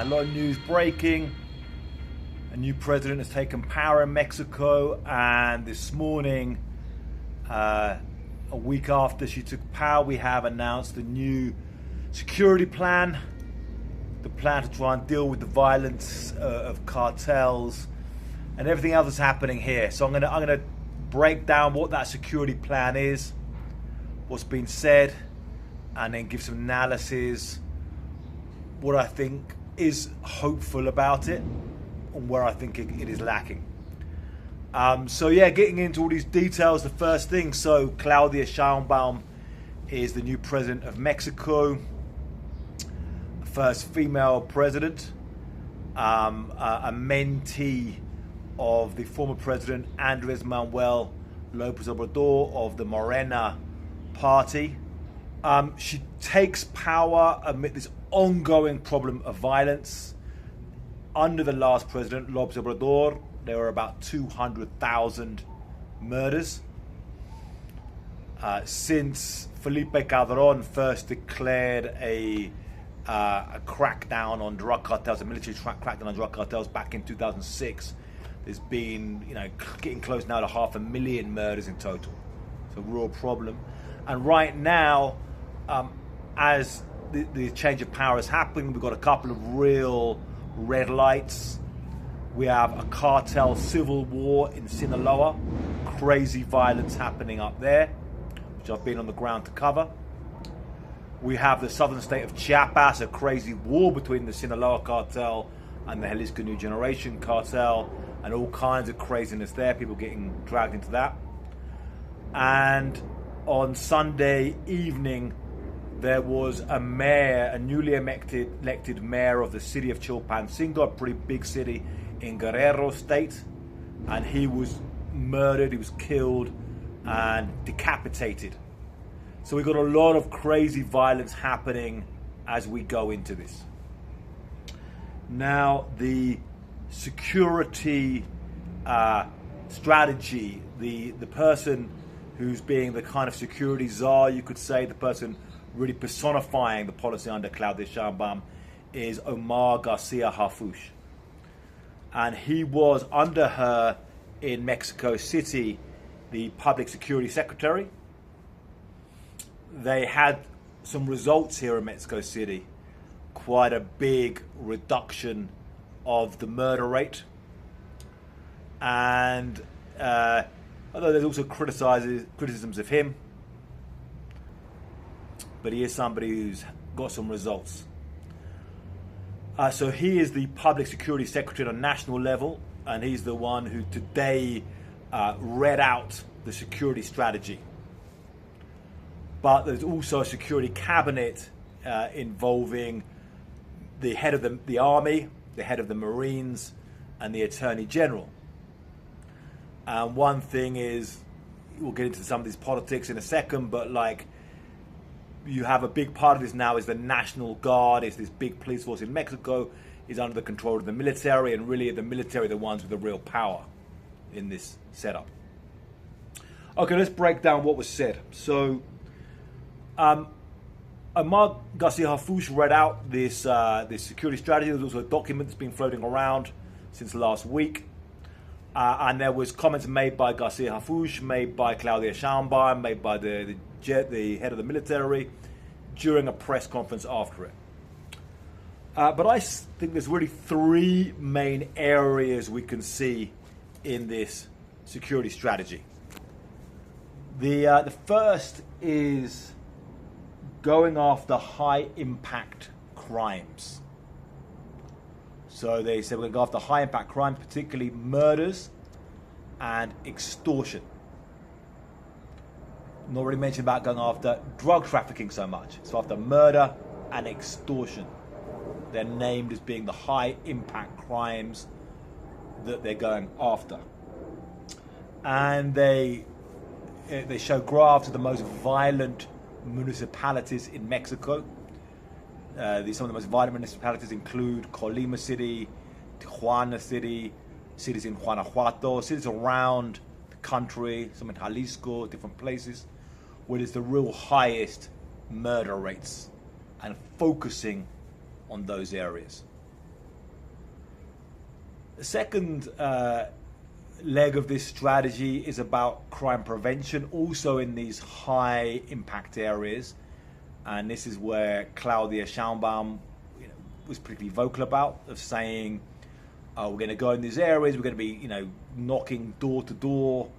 a lot of news breaking. A new president has taken power in Mexico, and this morning, a week after she took power, we have announced the new security plan. The plan to try and deal with the violence of cartels and everything else that's happening here. So I'm gonna break down what that security plan is, what's been said, and then give some analysis, what I think is hopeful about it, and where I think it is lacking. So yeah, getting into all these details, the first thing, so Claudia Sheinbaum is the new president of Mexico, first female president, a mentee of the former president Andres Manuel Lopez Obrador of the Morena party. She takes power amid this ongoing problem of violence. Under the last president, Lopez Obrador, there were about 200,000 murders. Since Felipe Calderon first declared a crackdown on drug cartels, a military crackdown on drug cartels back in 2006, there's been, getting close now to 500,000 murders in total. It's a real problem. And right now, as the change of power is happening, we've got a couple of real red lights. We have a cartel civil war in Sinaloa, crazy violence happening up there, which I've been on the ground to cover. We have the southern state of Chiapas, a crazy war between the Sinaloa cartel and the Jalisco New Generation cartel, and all kinds of craziness there, people getting dragged into that. And on Sunday evening, there was a mayor, a newly elected mayor of the city of Chilpancingo, a pretty big city in Guerrero state, and he was murdered, he was killed and decapitated. So we've got a lot of crazy violence happening as we go into this. Now, the security strategy, the person who's being the kind of security czar, you could say, the person really personifying the policy under Claudia Sheinbaum, is Omar Garcia Harfuch. And he was, under her in Mexico City, the public security secretary. They had some results here in Mexico City, quite a big reduction of the murder rate. And although there's also criticisms of him, but he is somebody who's got some results. So he is the public security secretary on a national level, and he's the one who today read out the security strategy. But there's also a security cabinet involving the head of the army, the head of the Marines, and the Attorney General. And one thing is, we'll get into some of these politics in a second, but you have a big part of this now is the National Guard, is this big police force in Mexico, is under the control of the military, and really the military are the ones with the real power in this setup. Okay, let's break down what was said. So, Omar Garcia Harfuch read out this security strategy. There's also a document that's been floating around since last week. And there was comments made by Garcia Harfuch, made by Claudia Sheinbaum, made by the head of the military during a press conference after it. But I think there's really three main areas we can see in this security strategy. The first is going after high impact crimes. So they said we're going to go after high impact crimes, particularly murders and extortion. Not really mentioned about going after drug trafficking so much. So after murder and extortion, they're named as being the high impact crimes that they're going after. And they show graphs of the most violent municipalities in Mexico. Some of the most violent municipalities include Colima City, Tijuana City, cities in Guanajuato, cities around the country, some in Jalisco, different places, where there's the real highest murder rates, and focusing on those areas. The second leg of this strategy is about crime prevention, also in these high impact areas. And this is where Claudia Sheinbaum was particularly vocal about, of saying, we're going to go in these areas, we're going to be, knocking door to door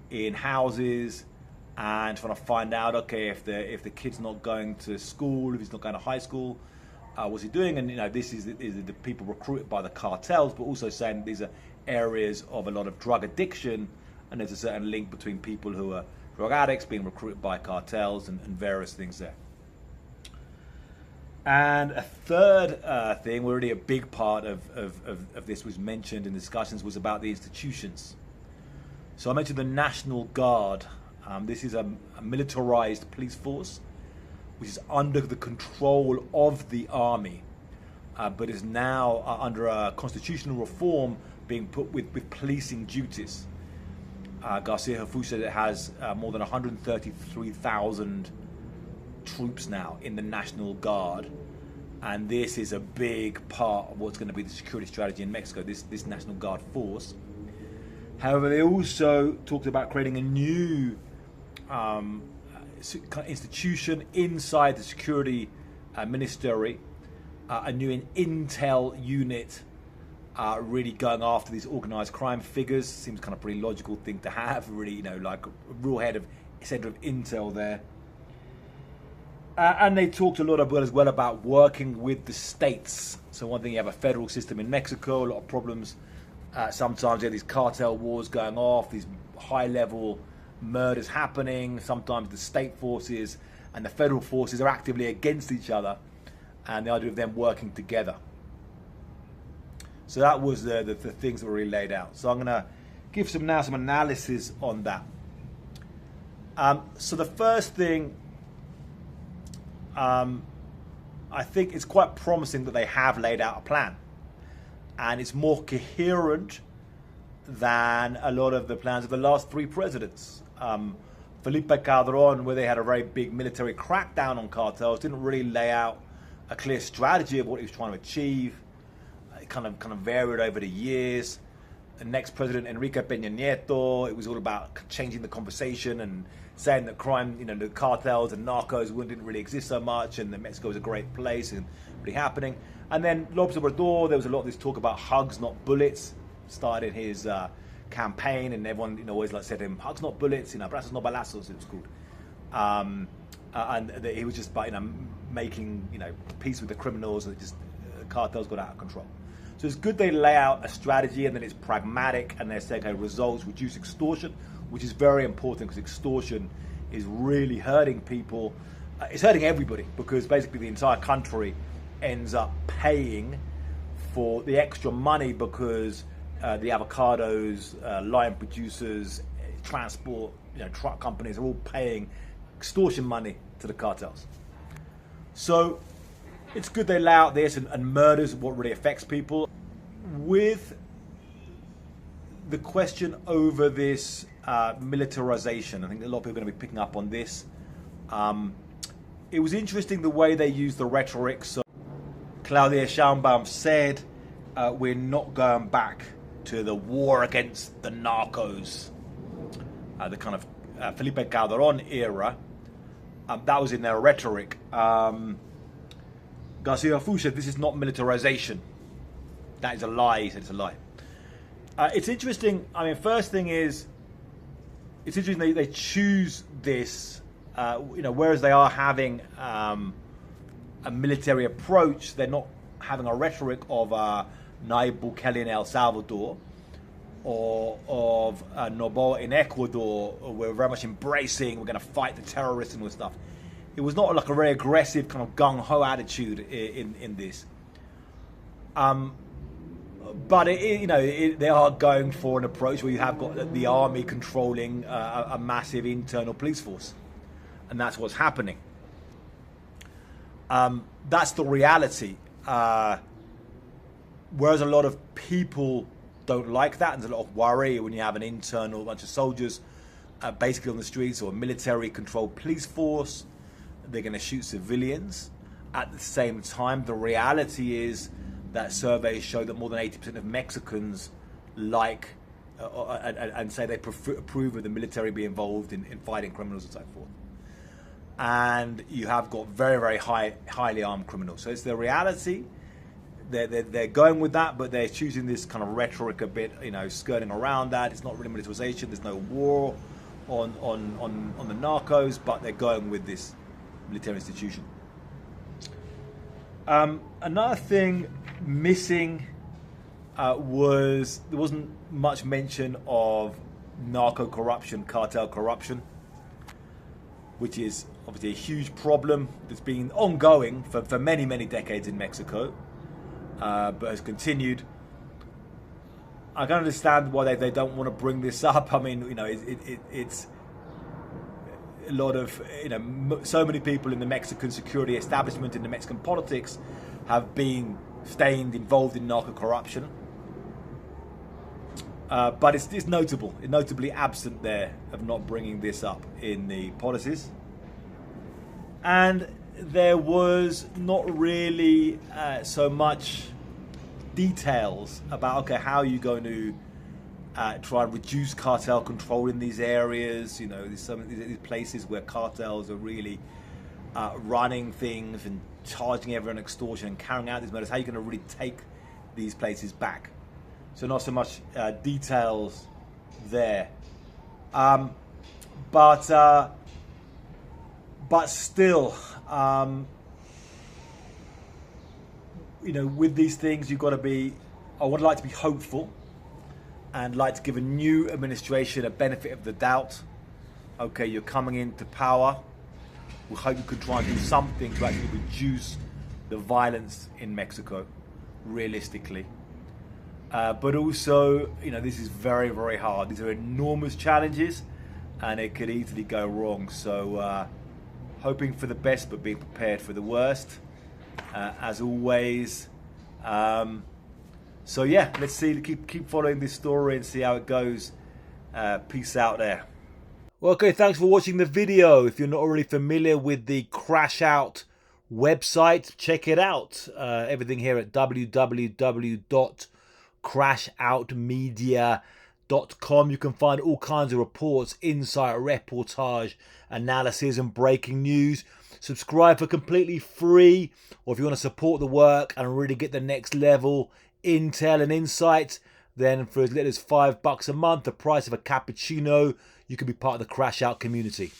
in houses and trying to find out, okay, if the kid's not going to school, if he's not going to high school, what's he doing? And this is the people recruited by the cartels, but also saying these are areas of a lot of drug addiction, and there's a certain link between people who are drug addicts being recruited by cartels and various things there. And a third thing, already a big part of this was mentioned in discussions, was about the institutions. So I mentioned the National Guard. This is a militarized police force which is under the control of the army, but is now under a constitutional reform being put with policing duties. Garcia Hafu said it has more than 133,000 troops now in the National Guard, and this is a big part of what's going to be the security strategy in Mexico, this National Guard force. However, they also talked about creating a new institution inside the security ministry, a new intel unit, really going after these organized crime figures. Seems kind of pretty logical thing to have, really, like a real center of intel there. And they talked a lot as well about working with the states. So one thing, you have a federal system in Mexico, a lot of problems. Sometimes you have these cartel wars going off, these high-level murders happening. Sometimes the state forces and the federal forces are actively against each other, and the idea of them working together. So that was the things that were really laid out. So I'm going to give some analysis on that. So the first thing, I think it's quite promising that they have laid out a plan, and it's more coherent than a lot of the plans of the last three presidents. Felipe Calderon, where they had a very big military crackdown on cartels, didn't really lay out a clear strategy of what he was trying to achieve. It kind of varied over the years. The next president, Enrique Peña Nieto, it was all about changing the conversation and saying that crime, the cartels and narcos didn't really exist so much, and that Mexico was a great place and really happening. And then López Obrador, there was a lot of this talk about hugs, not bullets, started his campaign, and everyone always said to him, hugs, not bullets, abrazos, no balazos, it was called. And that he was just making peace with the criminals, and cartels got out of control. So it's good they lay out a strategy, and then it's pragmatic, and they're saying, okay, results, reduce extortion, which is very important, because extortion is really hurting people. It's hurting everybody, because basically the entire country ends up paying for the extra money, because the avocados, lime producers, transport, truck companies are all paying extortion money to the cartels. So it's good they lay out this, and murders what really affects people. With the question over this militarization, I think a lot of people are going to be picking up on this. It was interesting the way they used the rhetoric. So Claudia Sheinbaum said, we're not going back to the war against the narcos, the kind of Felipe Calderon era. That was in their rhetoric. Garcia Hafu said, this is not militarization. That is a lie. He said it's a lie. It's interesting. First thing is, it's interesting they choose this, whereas they are having a military approach, they're not having a rhetoric of Nayib Bukele in El Salvador, or of Noboa in Ecuador. We're very much embracing, we're going to fight the terrorists and all this stuff. It was not like a very aggressive kind of gung-ho attitude in this. But they are going for an approach where you have got the army controlling a massive internal police force, and that's what's happening. That's the reality. Whereas a lot of people don't like that, and there's a lot of worry when you have an internal bunch of soldiers basically on the streets, or a military-controlled police force. They're going to shoot civilians. At the same time, the reality is that surveys show that more than 80% of Mexicans like and say they approve of the military being involved in fighting criminals and so forth. And you have got very, very highly armed criminals. So it's the reality. They're going with that, but they're choosing this kind of rhetoric a bit, skirting around that. It's not really militarization. There's no war on the narcos, but they're going with this military institution. Another thing missing was there wasn't much mention of narco corruption, cartel corruption, which is obviously a huge problem that's been ongoing for many, many decades in Mexico, but has continued. I can understand why they don't want to bring this up. I mean, it's a lot of, so many people in the Mexican security establishment, in the Mexican politics, have been involved in narco corruption. But it's notably absent there of not bringing this up in the policies. And there was not really so much details about, how are you going to try and reduce cartel control in these areas. There's some of these places where cartels are really running things and charging everyone extortion and carrying out these murders. How are you going to really take these places back? So not so much details there, but still, with these things, you've got to be. I would like to be hopeful, and like to give a new administration a benefit of the doubt. Okay, you're coming into power. We hope you could try and do something to actually reduce the violence in Mexico, realistically. But also, this is very, very hard. These are enormous challenges, and it could easily go wrong. So, hoping for the best, but being prepared for the worst, as always. So yeah, let's see. Keep following this story and see how it goes. Peace out there. Well, okay, thanks for watching the video. If you're not already familiar with the Crash Out website, check it out. Everything here at www.crashoutmedia.com. You can find all kinds of reports, insight, reportage, analysis, and breaking news. Subscribe for completely free, or if you want to support the work and really get the next level intel and insight, then for as little as $5 a month, the price of a cappuccino, you can be part of the Crash Out community.